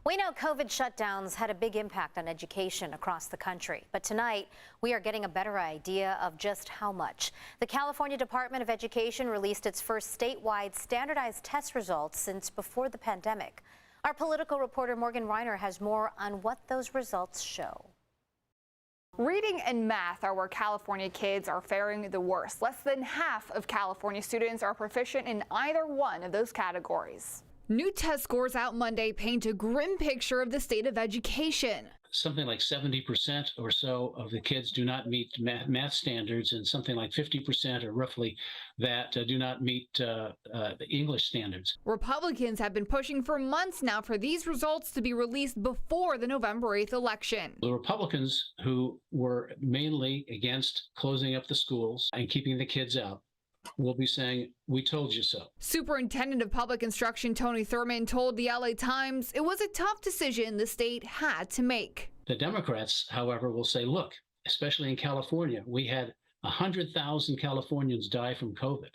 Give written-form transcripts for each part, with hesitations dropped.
We know COVID shutdowns had a big impact on education across the country, but tonight we are getting a better idea of just how much. The California Department of Education released its first statewide standardized test results since before the pandemic. Our political reporter Morgan Reiner has more on what those results show. Reading and math are where California kids are faring the worst. Less than half of California students are proficient in either one of those categories. New test scores out Monday paint a grim picture of the state of education. Something like 70% or so of the kids do not meet math standards, and something like 50% or roughly that do not meet the English standards. Republicans have been pushing for months now for these results to be released before the November 8th election. The Republicans, who were mainly against closing up the schools and keeping the kids out, will be saying, "We told you so." Superintendent of Public Instruction Tony Thurmond told the LA Times it was a tough decision the state had to make. The Democrats, however, will say, look, especially in California, we had 100,000 Californians die from COVID.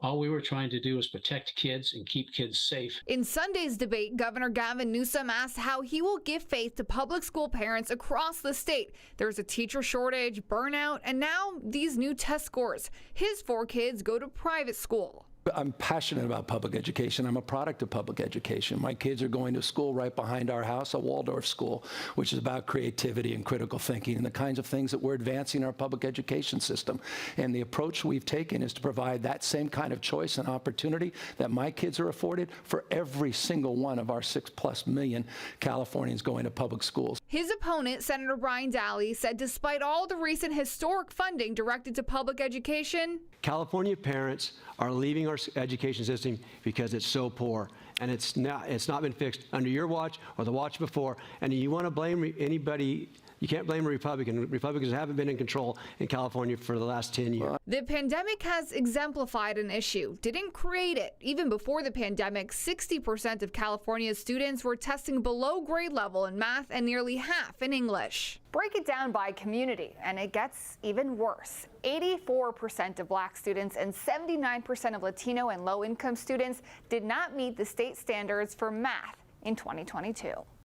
All we were trying to do is protect kids and keep kids safe. In Sunday's debate, Governor Gavin Newsom asked how he will give faith to public school parents across the state. There's a teacher shortage, burnout, and now these new test scores. His 4 kids go to private school. I'm passionate about public education. I'm a product of public education. My kids are going to school right behind our house, a Waldorf school, which is about creativity and critical thinking and the kinds of things that we're advancing in our public education system. And the approach we've taken is to provide that same kind of choice and opportunity that my kids are afforded for every single one of our 6+ million Californians going to public schools. His opponent, Senator Brian Daly, said despite all the recent historic funding directed to public education, California parents are leaving our education system because it's so poor, and it's not been fixed under your watch or the watch before. And you want to blame anybody, you can't blame a Republican. Republicans haven't been in control in California for the last 10 years. The pandemic has exemplified an issue, didn't create it. Even before the pandemic, 60% of California's students were testing below grade level in math and nearly half in English. Break it down by community, and it gets even worse. 84% of Black students and 79% of Latino and low-income students did not meet the state standards for math in 2022.